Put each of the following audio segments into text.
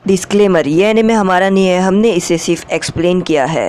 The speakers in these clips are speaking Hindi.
डिस्क्लेमर, ये एनिमे हमारा नहीं है, हमने इसे सिर्फ एक्सप्लेन किया है।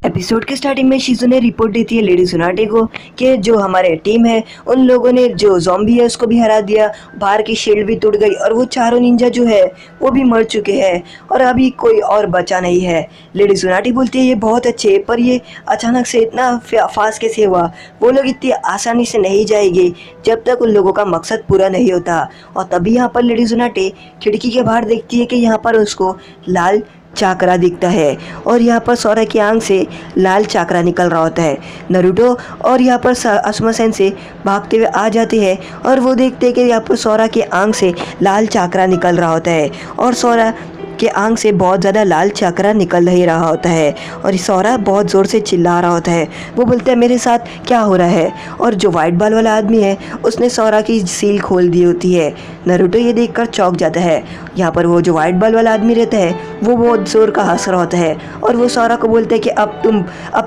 एपिसोड के स्टार्टिंग में शिज़ू ने रिपोर्ट देती है लेडी सुनाटे को कि जो हमारे टीम है उन लोगों ने जो ज़ॉम्बी है उसको भी हरा दिया, बाहर की शील्ड भी टूट गई और वो चारों निंजा जो है वो भी मर चुके हैं और अभी कोई और बचा नहीं है। लेडी सुनाटी बोलती है ये बहुत अच्छे, पर ये अचानक से इतना फास्ट कैसे हुआ? वो लोग इतनी आसानी से नहीं जाएंगे जब तक उन लोगों का मकसद पूरा नहीं होता। और तभी यहाँ पर लेडी सुनाटे खिड़की के बाहर देखती है कि यहाँ पर उसको लाल चाकरा दिखता है और यहाँ पर सोरा की आंख से लाल चाकरा निकल रहा होता है। नारुतो और यहाँ पर असुमा सेंसेई भागते हुए आ जाते हैं और वो देखते हैं कि यहाँ पर सोरा की आंख से लाल चाकरा निकल रहा होता है और सोरा के आंख से बहुत ज़्यादा लाल चाकरा निकल ही रहा होता है और सोरा बहुत ज़ोर से चिल्ला रहा होता है। वो बोलता है मेरे साथ क्या हो रहा है? और जो वाइट बाल वाला आदमी है उसने सोरा की सील खोल दी होती है। नारुतो ये देखकर चौंक जाता है। यहाँ पर वो जो वाइट बाल वाला आदमी रहता है वो बहुत ज़ोर का हंस रहा होता है और वो सोरा को बोलता है कि अब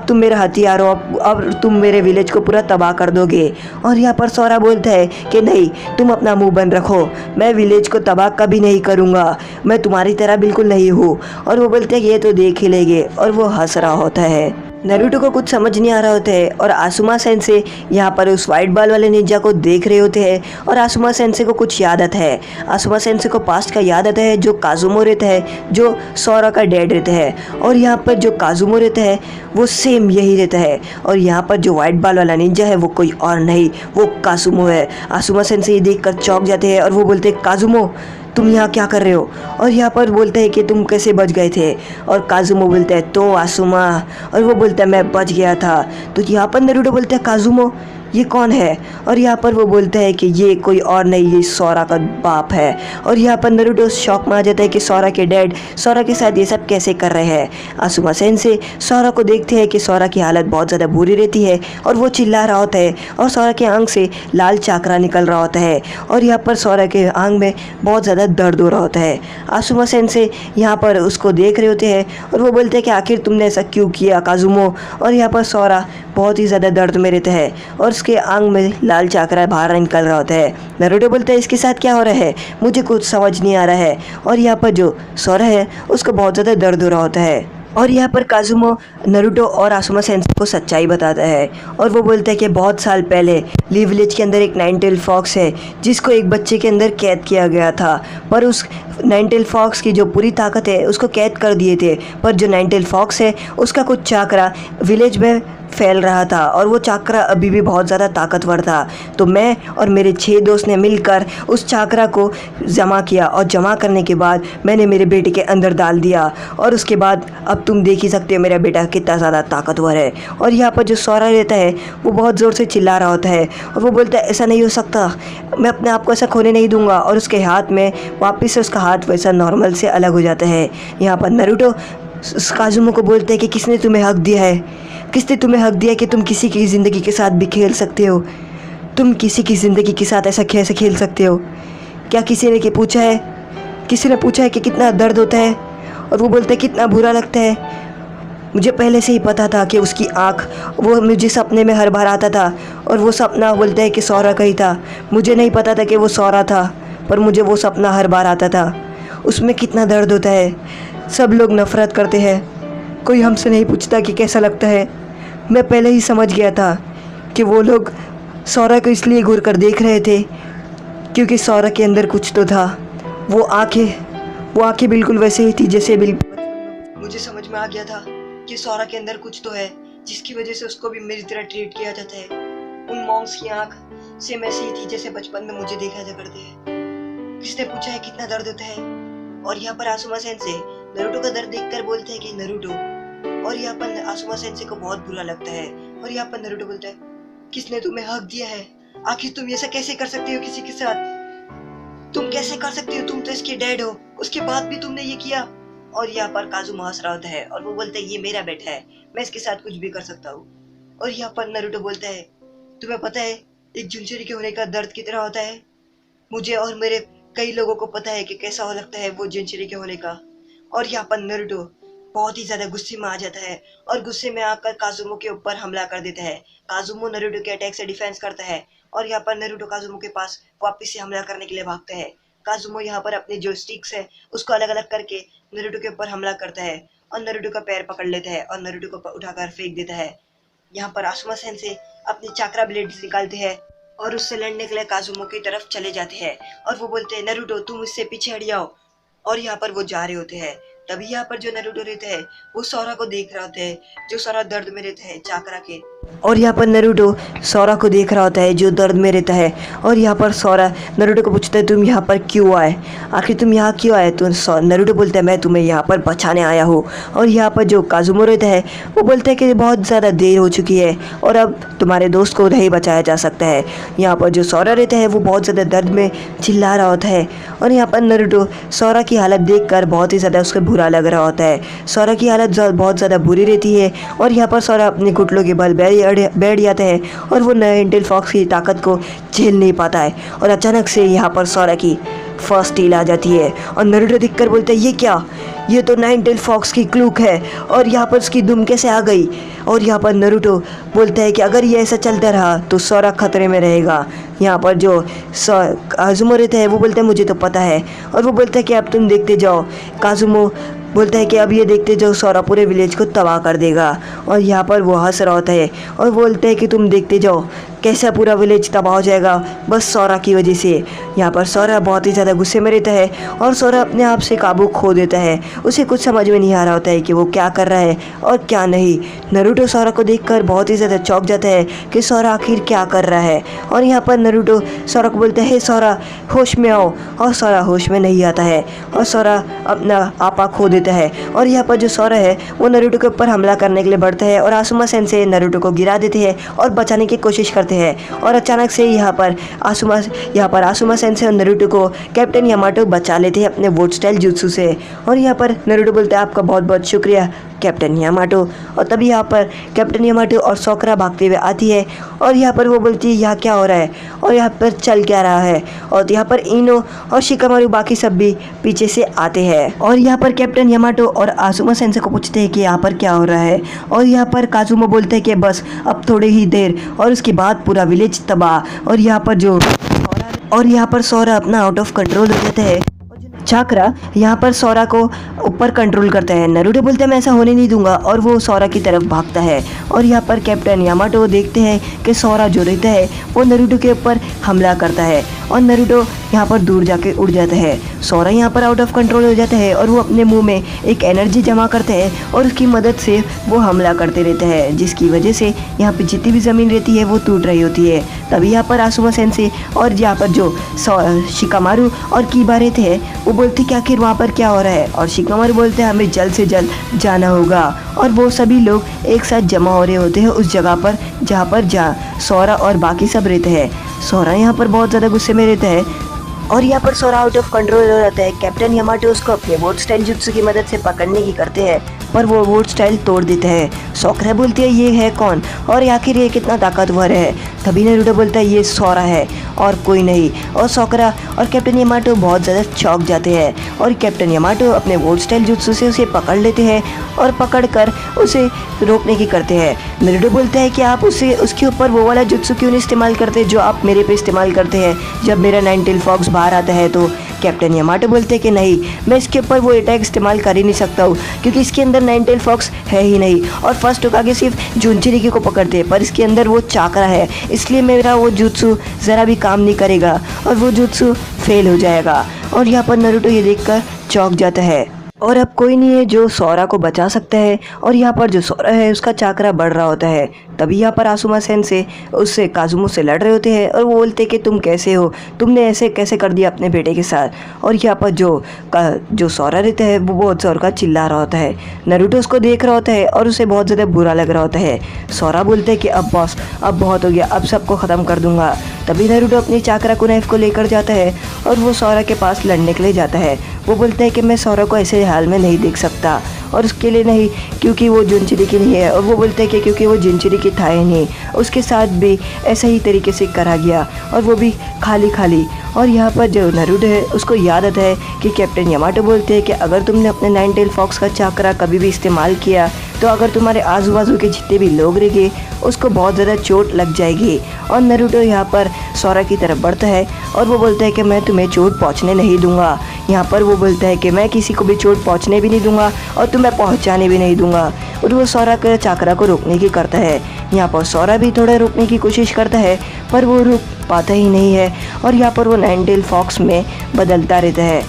तुम मेरा हथियार हो, अब तुम मेरे विलेज को पूरा तबाह कर दोगे। और यहाँ पर सोरा बोलता है कि नहीं, तुम अपना मुंह बंद रखो, मैं विलेज को तबाह कभी नहीं करूँगा, मैं तुम्हारी तरह बिल्कुल नहीं हूँ। और वो बोलते हैं कि ये तो देख ही लेंगे और वो हंस रहा होता है। नारुतो को कुछ समझ नहीं आ रहा होता है और आसुमा सेंसेई यहाँ पर उस वाइट बाल वाले निंजा को देख रहे होते हैं और आसुमा सेंसेई को कुछ याद आता है। आसुमा सेंसेई को पास्ट का याद आता है जो काजुमो रहता है, जो सोरा का डैड रहता है और यहाँ पर जो काजुमो रहता है वो सेम यही रहता है और यहाँ पर जो वाइट बाल वाला निंजा है वो कोई और नहीं, वो काजुमो है। आसुमा सेंसेई देख कर चौंक जाते हैं और वो बोलते हैं काजुमो तुम यहाँ क्या कर रहे हो? और यहाँ पर बोलते हैं कि तुम कैसे बच गए थे? और काजुमो बोलता है तो आसुमा, और वो बोलता है मैं बच गया था। तो यहाँ पर नारुतो बोलता है काजुमो ये कौन है? और यहाँ पर वो बोलता है कि ये कोई और नहीं, ये सोरा का बाप है। और यहाँ पर नारुतो शॉक में आ जाता है कि सोरा के डैड सोरा के साथ ये सब कैसे कर रहे हैं। आसुमा सेंसेई सोरा को देखते हैं कि सोरा की हालत बहुत ज़्यादा बुरी रहती है और वो चिल्ला रहा होता है और सोरा के आंख से लाल चाकरा निकल रहा होता है और यहाँ पर सोरा के आंख में बहुत ज़्यादा दर्द हो रहा होता है। आसुमा सेंसेई यहाँ पर उसको देख रहे होते हैं और वो बोलते हैं कि आखिर तुमने ऐसा क्यों किया काजुमो? और यहाँ पर सोरा बहुत ही ज़्यादा दर्द में रहता है और उसके आंख में लाल चाकरा बाहर निकल रहा होता है। नारुतो बोलता है इसके साथ क्या हो रहा है, मुझे कुछ समझ नहीं आ रहा है। और यहाँ पर जो सोरा है उसको बहुत ज़्यादा दर्द हो रहा होता है और यहाँ पर काजुमो नारुतो और आसुमा सेंसेई को सच्चाई बताता है और वो बोलता है कि बहुत साल पहले ली विलेज के अंदर एक नाइन टेल फॉक्स है जिसको एक बच्चे के अंदर कैद किया गया था, पर उस नाइन टेल फॉक्स की जो पूरी ताकत है उसको कैद कर दिए थे, पर जो नाइन टेल फॉक्स है उसका कुछ चाकरा विलेज में फैल रहा था और वो चाकरा अभी भी बहुत ज़्यादा ताकतवर था। तो मैं और मेरे 6 दोस्त ने मिलकर उस चाकरा को जमा किया और जमा करने के बाद मैंने मेरे बेटे के अंदर डाल दिया और उसके बाद अब तुम देख ही सकते हो मेरा बेटा कितना ज़्यादा ताकतवर है। और यहाँ पर जो सोरा रहता है वो बहुत ज़ोर से चिल्ला रहा होता है और वो बोलता है ऐसा नहीं हो सकता, मैं अपने आप को ऐसा खोने नहीं दूंगा। और उसके हाथ में वापस से उसका हाथ वैसा नॉर्मल से अलग हो जाता है। यहाँ पर नारुतो काजुमो को बोलते हैं कि किसने तुम्हें हक दिया है, किसने तुम्हें हक दिया कि तुम किसी की ज़िंदगी के साथ भी खेल सकते हो? तुम किसी की ज़िंदगी के साथ ऐसा कैसे खेल सकते हो? क्या किसी ने पूछा है, किसी ने पूछा है कि कितना दर्द होता है? और वो बोलता है कितना बुरा लगता है। मुझे पहले से ही पता था कि उसकी आँख, वो मुझे सपने में हर बार आता था और वो सपना बोलता है कि सोरा का ही था। मुझे नहीं पता था कि वो सोरा था, पर मुझे वो सपना हर बार आता था। उसमें कितना दर्द होता है। सब लोग नफ़रत करते हैं, कोई हमसे नहीं पूछता कि कैसा लगता है। मैं पहले ही समझ गया था कि वो लोग सोरा को इसलिए घूर कर देख रहे थे क्योंकि सोरा के अंदर कुछ तो था। वो आंखें बिल्कुल वैसे ही थी जैसे बिल्कुल मुझे समझ में आ गया था कि सोरा के अंदर कुछ तो है जिसकी वजह से उसको भी मेरी तरह ट्रीट किया जाता है। उन मॉन्क्स की आंख सेम ऐसी ही थी जैसे बचपन में मुझे देखा जा करते हैं। किसने पूछा है कितना दर्द होता है? और यहाँ पर आसुमा सेंसेई नारुतो का दर्द देखकर बोलते हैं कि नारुतो, और यहाँ पर आसुमा सेंसेई को बहुत बुरा लगता है। और यहाँ पर नारुतो बोलता है किसने तुम्हें हक दिया है? आखिर तुम ऐसा कैसे कर सकते हो किसी के साथ? तुम कैसे कर सकते हो? तुम तो इसके डैड हो, उसके बाद भी तुमने ये किया। और यहाँ पर काजुमा हंस रहा होता है और वो बोलता है ये मेरा बेटा है, मैं इसके साथ कुछ भी कर सकता हूँ। और यहाँ पर नारुतो बोलता है तुम्हें पता है एक जुनचरी के होने का दर्द कितना होता है, मुझे और मेरे कई लोगों को पता है कि कैसा हो लगता है वो जुनचरी के होने का। और यहाँ पर नारुतो बहुत ही ज्यादा गुस्से में आ जाता है और गुस्से में आकर काजुमो के ऊपर हमला कर देता है। काजुमो नारुतो के अटैक से डिफेंस करता है और यहाँ पर नारुतो काजुमो के पास वापस से हमला करने के लिए भागता है। काजुमो यहाँ पर अपने जो स्टिक्स है उसको अलग अलग करके नारुतो के ऊपर हमला करता है और नारुतो का पैर पकड़ लेता है और नारुतो को उठाकर फेंक देता है। यहाँ पर आसुमा सेंसे अपनी चाक्रा ब्लेड निकालते हैं और उससे लड़ने के लिए काजुमो की तरफ चले जाते हैं और वो बोलते हैं नारुतो तुम इससे पीछे हट जाओ। और यहाँ पर वो जा रहे होते हैं, तभी यहाँ पर जो नारुतो रहते हैं वो सोरा को देख रहे होते हैं, जो सोरा दर्द में रहता है चाक्रा के। और यहाँ पर नारुतो सोरा को देख रहा होता है जो दर्द में रहता है। और यहाँ पर सोरा नारुतो को पूछता है तुम यहाँ पर क्यों आए, आखिर तुम यहाँ क्यों आए। तो नारुतो बोलता है मैं तुम्हें यहाँ पर बचाने आया हूँ। और यहाँ पर जो काजुमो रहता है वो बोलता है कि बहुत ज़्यादा देर हो चुकी है और अब तुम्हारे दोस्त को नहीं बचाया जा सकता है। यहाँ पर जो सोरा रहता है वो बहुत ज़्यादा दर्द में चिल्ला रहा होता है और यहाँ पर नारुतो सोरा की हालत देखकर बहुत ही ज़्यादा उसको बुरा लग रहा होता है। सोरा की हालत बहुत ज़्यादा बुरी रहती है और यहाँ पर सोरा अपने घुटनों के बल बैठ जाता है और वो नाइनटेल फॉक्स की ताकत को झेल नहीं पाता है। और अचानक से यहाँ पर सोरा की फर्स्ट टील आ जाती है और नारुतो दिखकर बोलता है ये क्या, ये तो नाइनटेल फॉक्स की क्लूक है और यहाँ पर उसकी दुम कैसे आ गई। और यहाँ पर नारुतो बोलता है कि अगर ये ऐसा चलता रहा तो सोरा खतरे में रहेगा। यहाँ पर जो काजुमो रहता है वो बोलता है मुझे तो पता है। और वो बोलता है कि अब तुम देखते जाओ। काजुमो बोलता है कि अब ये देखते जाओ सोरा पूरे विलेज को तबाह कर देगा। और यहाँ पर वो हंस रहा होता है और बोलता है कि तुम देखते जाओ कैसा पूरा विलेज तबाह हो जाएगा बस सोरा की वजह से। यहाँ पर सोरा बहुत ही ज़्यादा गुस्से में रहता है और सोरा अपने आप से काबू खो देता है। उसे कुछ समझ में नहीं आ रहा होता है कि वो क्या कर रहा है और क्या नहीं। नारुतो सोरा को देखकर बहुत ही ज़्यादा चौंक जाता है कि सोरा आखिर क्या कर रहा है। और यहाँ पर नारुतो सोरा को बोलता है हे सोरा होश में आओ। और सोरा होश में नहीं आता है और सोरा अपना आपा खो देता है। और यहाँ पर जो सोरा है वो नारुतो के ऊपर हमला करने के लिए बढ़ता है और आसुमा सेंसे नारुतो को गिरा देते हैं और बचाने की कोशिश करते हैं। और अचानक से यहाँ पर आसुमा सेंसे और नारुतो को कैप्टन यामाटो बचा लेते हैं अपने वोट स्टाइल जुत्सु से। और यहाँ पर नारुतो बोलता है आपका बहुत बहुत शुक्रिया कैप्टन यामाटो। और तभी यहाँ पर कैप्टन यामाटो और सोकरा भागते हुए आती है और यहाँ पर वो बोलती है यहाँ क्या हो रहा है और यहाँ पर चल क्या रहा है। और यहाँ पर इनो और शिकामारू बाकी सब भी पीछे से आते हैं और यहाँ पर कैप्टन यामाटो और आसुमा सेंसे को पूछते हैं कि यहाँ पर क्या हो रहा है। और यहाँ पर काजुमो बोलते हैं कि बस अब थोड़ी ही देर और उसके बाद पूरा विलेज तबाह। और यहाँ पर सोरा अपना आउट ऑफ कंट्रोल हो जाता है। चाक्रा यहाँ पर सोरा को ऊपर कंट्रोल करता है। नारुतो बोलता है मैं ऐसा होने नहीं दूंगा और वो सोरा की तरफ भागता है। और यहाँ पर कैप्टन यामाटो देखते हैं कि सोरा जो रहता है वो नारुतो के ऊपर हमला करता है और नारुतो यहाँ पर दूर जाके उड़ जाता है। सोरा यहाँ पर आउट ऑफ कंट्रोल हो जाता है और वो अपने मुंह में एक एनर्जी जमा करते हैं और उसकी मदद से वो हमला करते रहते हैं, जिसकी वजह से यहाँ पर जितनी भी ज़मीन रहती है वो टूट रही होती है। तभी यहाँ पर आसुमा सेंसे और यहाँ पर जो शिकामारू और कीबा रहते हैं वो बोलते कि आखिर वहाँ पर क्या हो रहा है। और शिकामारू बोलते हैं हमें जल्द से जल्द जाना होगा। और वो सभी लोग एक साथ जमा हो रहे होते हैं उस जगह पर जहाँ पर सोरा और बाकी सब रहते हैं। सोरा यहाँ पर बहुत ज़्यादा गुस्से में रहता है और यहाँ पर सोरा आउट ऑफ कंट्रोल हो जाता है। कैप्टन यामाटो उसको अपने वोट स्टाइल जुत्सु की मदद से पकड़ने की करते हैं पर वो वोट स्टाइल तोड़ देता है। सोकरा बोलती है ये है कौन और आखिर ये कितना ताकतवर है। तभी नारुतो बोलता है ये सोरा है और कोई नहीं। और सोकरा और कैप्टन यामाटो बहुत ज़्यादा चौंक जाते हैं और कैप्टन यामाटो अपने वोट स्टाइल जुत्सु से उसे पकड़ लेते हैं और पकड़कर उसे रोकने की करते हैं। नारुतो बोलता है कि आप उसके ऊपर वो वाला जुत्सु क्यों नहीं इस्तेमाल करते जो आप मेरे पे इस्तेमाल करते हैं जब मेरा नाइनटेल फॉक्स बाहर आता है। तो कैप्टन यामाटो बोलते हैं कि नहीं मैं इसके ऊपर वो अटैक इस्तेमाल कर ही नहीं सकता हूँ क्योंकि इसके अंदर नाइनटेल फॉक्स है ही नहीं और फर्स्ट होकागे सिर्फ जुनचिरिकी को पकड़ते हैं पर इसके अंदर वो चाकरा है, इसलिए मेरा वो जुत्सु ज़रा भी काम नहीं करेगा और वो जुत्सु फेल हो जाएगा। और यहाँ पर नारुतो ये देखकर चौंक जाता है और अब कोई नहीं है जो सोरा को बचा सकता है। और यहाँ पर जो सोरा है उसका चाकरा बढ़ रहा होता है। तभी यहाँ पर आसुमा सेंसे उससे काजुमो से लड़ रहे होते हैं और वो बोलते हैं कि तुम कैसे हो, तुमने ऐसे कैसे कर दिया अपने बेटे के साथ। और यहाँ पर जो सोरा रहता है वो बहुत जोर का चिल्ला रहा होता है। नारुतो उसको देख रहा होता है और उसे बहुत ज़्यादा बुरा लग रहा होता है। सोरा बोलते हैं कि अब बॉस अब बहुत हो गया, अब सबको ख़त्म कर दूंगा। तभी नारुतो अपनी चाकरा को नाइफ को लेकर जाता है और वो सोरा के पास लड़ने के लिए जाता है। वो बोलता है कि मैं सोरा को ऐसे हाल में नहीं देख सकता और उसके लिए नहीं क्योंकि वो जिनचुरी नहीं है, और वो बोलता है कि क्योंकि वो जिनचुरी था ही नहीं। उसके साथ भी ऐसा ही तरीके से करा गया और वो भी खाली खाली। और यहाँ पर जो नारुतो है उसको याद आता है कि कैप्टन यामाटो बोलते हैं कि अगर तुमने अपने नाइन टेल फॉक्स का चाकरा कभी भी इस्तेमाल किया तो अगर तुम्हारे आजू बाजू के जितने भी लोग रहेंगे उसको बहुत ज़्यादा चोट लग जाएगी। और नारुतो यहाँ पर सोरा की तरफ बढ़ता है और वो बोलता है कि मैं तुम्हें चोट पहुँचने नहीं दूंगा। यहाँ पर वो बोलता है कि मैं किसी को भी चोट पहुँचने भी नहीं दूंगा और तुम्हें पहुँचाने भी नहीं दूंगा। और वो सोरा के चाकरा को रोकने की करता है। यहाँ पर सोरा भी थोड़ा रोकने की कोशिश करता है पर वो रुक पाता ही नहीं है और यहाँ पर वो नाइन टेल फॉक्स में बदलता रहता है।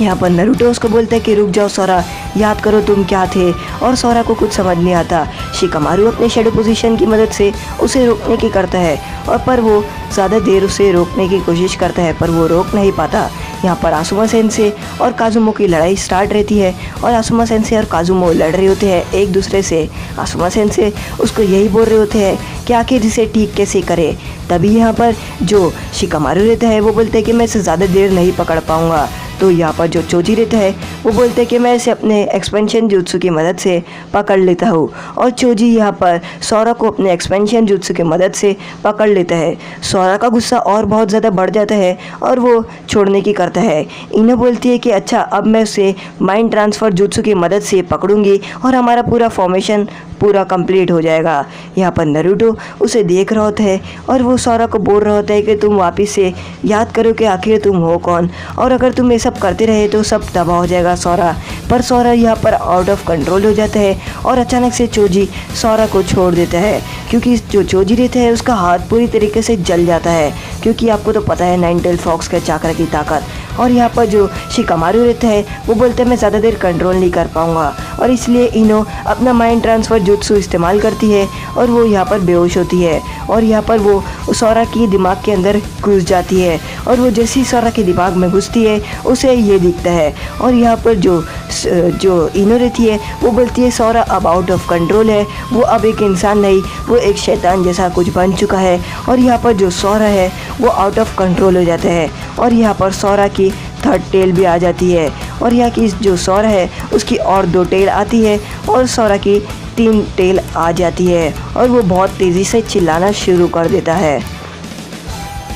यहाँ पर नारुतो उसको बोलता है कि रुक जाओ सोरा, याद करो तुम क्या थे। और सोरा को कुछ समझ नहीं आता। शिकामारू अपने शेडो पोजीशन की मदद से उसे रोकने की करता है और पर वो ज़्यादा देर उसे रोकने की कोशिश करता है पर वो रोक नहीं पाता। यहाँ पर आसुमा सेंसे और काजुमो की लड़ाई स्टार्ट रहती है और आसुमा सेंसे और काजुमो लड़ रहे होते हैं एक दूसरे से। आसुमा सेंसे उसको यही बोल रहे होते हैं कि आखिर इसे ठीक कैसे करे। तभी यहाँ पर जो शिकामारू रहता है वो बोलते हैं कि मैं इसे ज़्यादा देर नहीं पकड़ पाऊँगा। तो यहाँ पर जो चोजी रहता है वो बोलते हैं कि मैं इसे अपने एक्सपेंशन jutsu की मदद से पकड़ लेता हूँ। और चोजी यहाँ पर सोरा को अपने एक्सपेंशन jutsu की मदद से पकड़ लेता है। सोरा का गुस्सा और बहुत ज़्यादा बढ़ जाता है और वो छोड़ने की करता है। इनो बोलती है कि अच्छा अब मैं उसे माइंड ट्रांसफ़र jutsu की मदद से पकड़ूंगी और हमारा पूरा फॉर्मेशन पूरा कंप्लीट हो जाएगा। यहाँ पर नारुतो उसे देख रहा होता है और वो सोरा को बोल रहा होता है कि तुम वापस से याद करो कि आखिर तुम हो कौन, और अगर तुम ये सब करते रहे तो सब तबाह हो जाएगा सोरा। पर सोरा यहाँ पर आउट ऑफ कंट्रोल हो जाता है और अचानक से चोजी सोरा को छोड़ देता है क्योंकि जो चोजी रहता है उसका हाथ पूरी तरीके से जल जाता है क्योंकि आपको तो पता है नाइन टेल फॉक्स के चाकरा की ताकत। और यहाँ पर जो शिकामारू रहता है वो बोलते हैं मैं ज़्यादा देर कंट्रोल नहीं कर पाऊँगा और इसलिए इनो अपना माइंड ट्रांसफ़र jutsu इस्तेमाल करती है और वो यहाँ पर बेहोश होती है। और यहाँ पर वो सोरा की दिमाग के अंदर घुस जाती है और वो जैसे ही सोरा के दिमाग में घुसती है उसे ये दिखता है। और यहाँ पर जो इनो रहती है वो बोलती है सोरा अब आउट ऑफ कंट्रोल है, वो अब एक इंसान नहीं वो एक शैतान जैसा कुछ बन चुका है। और यहाँ पर जो सोरा है वो आउट ऑफ कंट्रोल हो जाता है और यहाँ पर सोरा की थर्ड टेल भी आ जाती है और यहाँ की जो सोरा है उसकी और 2 टेल आती है और सोरा की 3 टेल आ जाती है और वो बहुत तेज़ी से चिल्लाना शुरू कर देता है।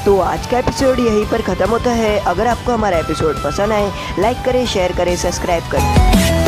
तो आज का एपिसोड यहीं पर ख़त्म होता है। अगर आपको हमारा एपिसोड पसंद आए लाइक करें, शेयर करें, सब्सक्राइब करें।